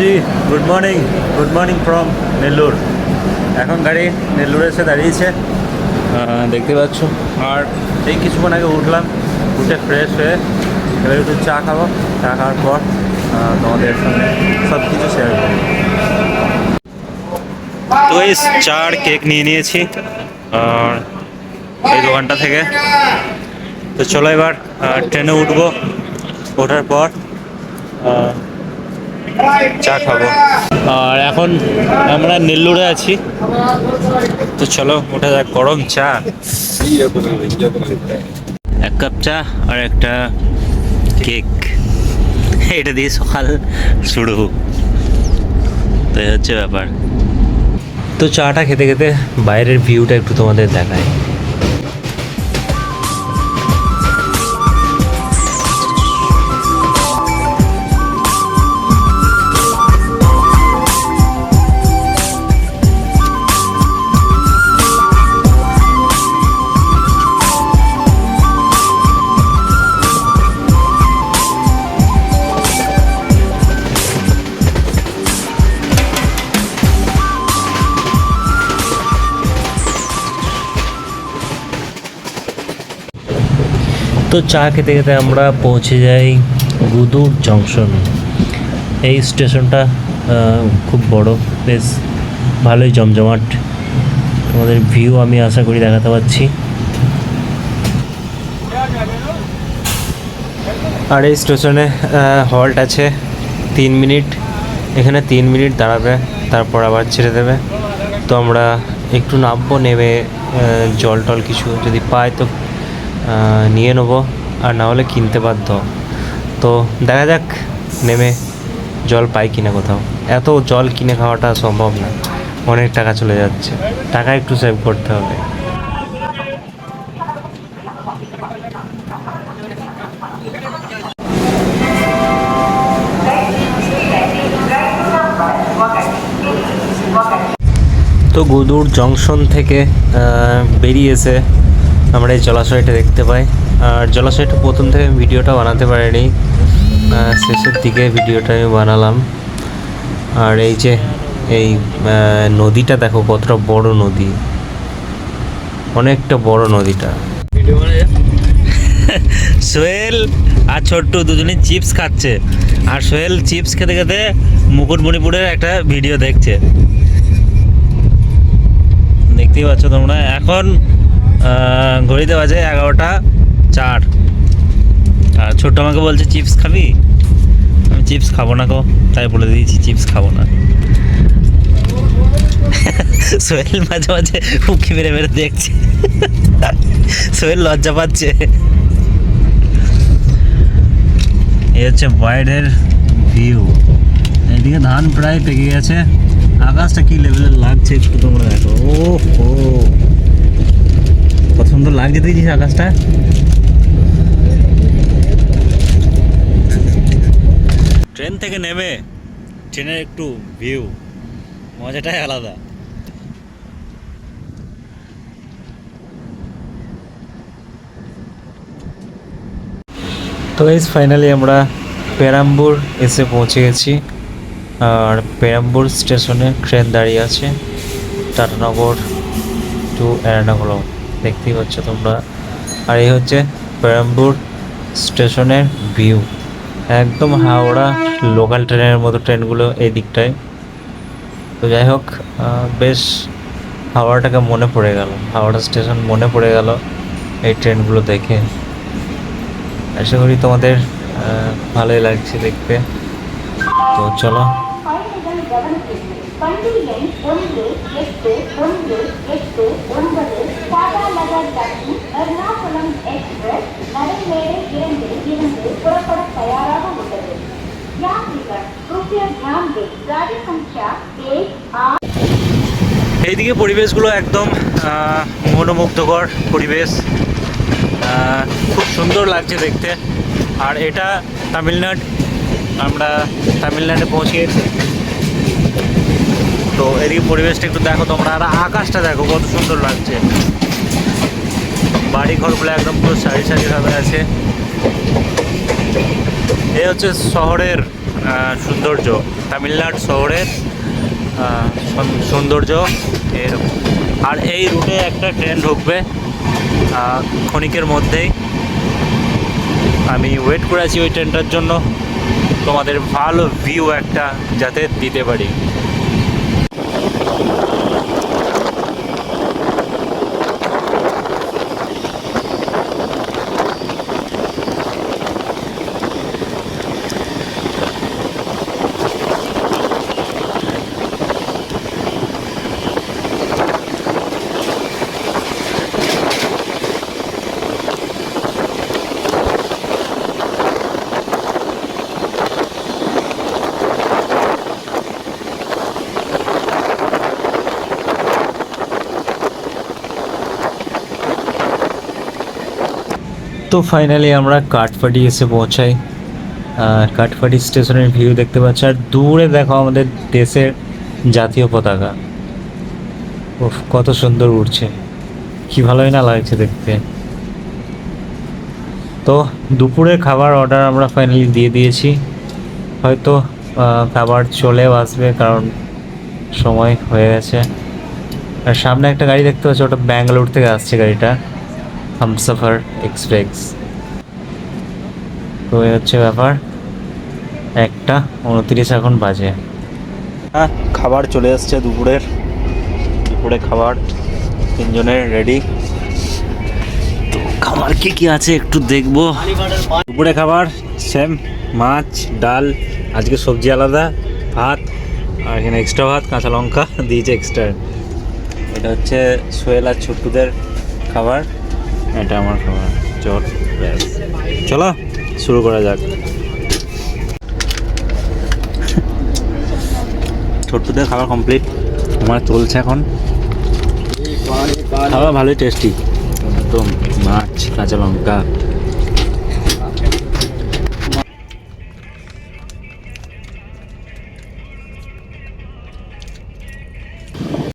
G good morning from Nellore. এখন গাড়ি নেল্লোরে এসে দাঁড়িয়েছে, দেখতে পাচ্ছ। আর এই কিছুক্ষণ আগে উঠলাম, উঠে ফ্রেশ হয়ে এবার একটু চা খাবো। চা খাওয়ার পর তোমাদের সঙ্গে সব কিছু শেয়ার করবো। তো এই চা আর কেক নিয়ে নিয়েছি আর এই দোকানটা থেকে। তো চলো এবার ট্রেনে উঠবো, ওঠার পর চা খাবো। আর এখন আমরা নেল্লোরে আছি, তো চলো ওঠা যাক। গরম চা, এক কাপ চা আর একটা কেক, এটা দিয়ে সকাল শুরু। তো এই হচ্ছে ব্যাপার। তো চাটা খেতে খেতে বাইরের ভিউটা একটু তোমাদের দেখায়। তো চা খেতে খেতে আমরা পৌঁছে যাই গুদুর জংশন। এই স্টেশনটা খুব বড়, বেশ ভালোই জমজমাট। তোমাদের ভিউ আমি আশা করি দেখাতে পারছি। আর এই স্টেশনে হল্ট আছে 3 মিনিট, এখানে 3 মিনিট দাঁড়াবে, তারপর আবার ছেড়ে দেবে। তো আমরা একটু নামবো, নেমে জল টল কিছু যদি পাই তো নিয়ে নেবো, আর না হলে কিনতে বাধ্য। তো দেখা যাক নেমে জল পাই কিনা কোথাও। এত জল কিনে খাওয়াটা সম্ভব না, অনেক টাকা চলে যাচ্ছে, টাকা একটু সেভ করতে হবে। তো গুদুর জংশন থেকে বেরিয়ে এসে আমরা এই জলাশয়টা দেখতে পাই। আর জলাশয়টা প্রথম থেকে ভিডিওটা বানাতে পারিনি, শেষের দিকে ভিডিওটা আমি বানালাম। আর এই যে এই নদীটা দেখো কতটা বড় নদী, অনেকটা বড় নদীটা। সোহেল আর ছোট্টু দুজনে চিপস খাচ্ছে, আর সোহেল চিপস খেতে খেতে মুকুটমণিপুরের একটা ভিডিও দেখছে, দেখতেই পাচ্ছ তোমরা। এখন ঘড়িতে বাজে 11:04। আর ছোট্ট আমাকে বলছে চিপস খাবি, আমি চিপস খাবো না গো, তাই বলে দিয়েছি চিপস খাবো না। সোহেল মাঝে মাঝে উঁকি মেরে মেরে দেখছে, সোহেল লজ্জা পাচ্ছে। এই হচ্ছে বাইরের ভিউ। এদিকে ধান প্রায় পেকে গেছে, আকাশটা কি লেভেলের লাগছে একটু তোমরা দেখো। ও কত সুন্দর লাগছে দেখছিস আকাশটা। ট্রেন থেকে নেমে ট্রেনের একটু ভিউ মজাটাই আলাদা। তো এই ফাইনালি আমরা পেরাম্বুর এসে পৌঁছে গেছি। আর পেরাম্বুর স্টেশনে ট্রেন দাঁড়িয়ে আছে টাটানগর টু এর্নাকুলাম, দেখতেই পাচ্ছ তোমরা। আর এই হচ্ছে পেরাম্বুর স্টেশনের ভিউ, একদম হাওড়া লোকাল ট্রেনের মতো ট্রেনগুলো এই দিকটায়। তো যাই হোক, বেশ হাওড়াটাকে মনে পড়ে গেল, হাওড়া স্টেশন মনে পড়ে গেল এই ট্রেনগুলো দেখে। আশা করি তোমাদের ভালোই লাগছে দেখতে। তো চলো। এইদিকে পরিবেশগুলো একদম মনোমুগ্ধকর পরিবেশ, খুব সুন্দর লাগছে দেখতে। আর এটা তামিলনাড়ু, আমরা তামিলনাড়ুতে পৌঁছে গেছি। তো এদিকে পরিবেশটা একটু দেখো তোমরা, আর আকাশটা দেখো কত সুন্দর লাগছে। বাড়ি ঘরগুলো একদম পুরো সারি সারিভাবে আছে। এই হচ্ছে শহরের সৌন্দর্য। তামিলনাড়ু শহরের সৌন্দর্য এরকম। আর এই রুটে একটা ট্রেন ঢুকবে ক্ষণিকের মধ্যেই। আমি ওয়েট করে আছি ওই ট্রেনটার জন্য, তোমাদের ভালো ভিউ একটা যাতে দিতে পারি। তো ফাইনালি আমরা কাঠফাটি এসে পৌঁছাই। কাঠফাটি স্টেশনের ভিউ দেখতে পাচ্ছি, আর দূরে দেখো আমাদের দেশের জাতীয় পতাকা। উফ, কত সুন্দর উড়ছে, কি ভালোই না লাগছে দেখতে। তো দুপুরের খাবার অর্ডার আমরা ফাইনালি দিয়ে দিয়েছি, হয়তো খাবার চলেও আসবে কারণ সময় হয়ে গেছে। আর সামনে একটা গাড়ি দেখতে পাচ্ছি, ওটা ব্যাঙ্গালোর থেকে আসছে গাড়িটা, হামসফর এক্সপ্রেস। তো এই হচ্ছে ব্যাপার, 1:29 এখন বাজে। হ্যাঁ, খাবার চলে এসছে দুপুরে খাবার তিনজনের রেডি। তো খাবার কি কি আছে একটু দেখবো। দুপুরে খাবার সেম, মাছ ডাল, আজকে সবজি আলাদা, ভাত, আর এখানে এক্সট্রা ভাত, কাঁচা লঙ্কা দিয়েছে এক্সট্রা। এটা হচ্ছে সোহেল আর ছোট্টুদের খাবার, এটা আমার খাবার। চলো শুরু করা যাক। ছোট্টুদের খাবার কমপ্লিট, আমার চলছে এখন। খাবার ভালোই টেস্টি, একদম মাছ, কাঁচা লঙ্কা,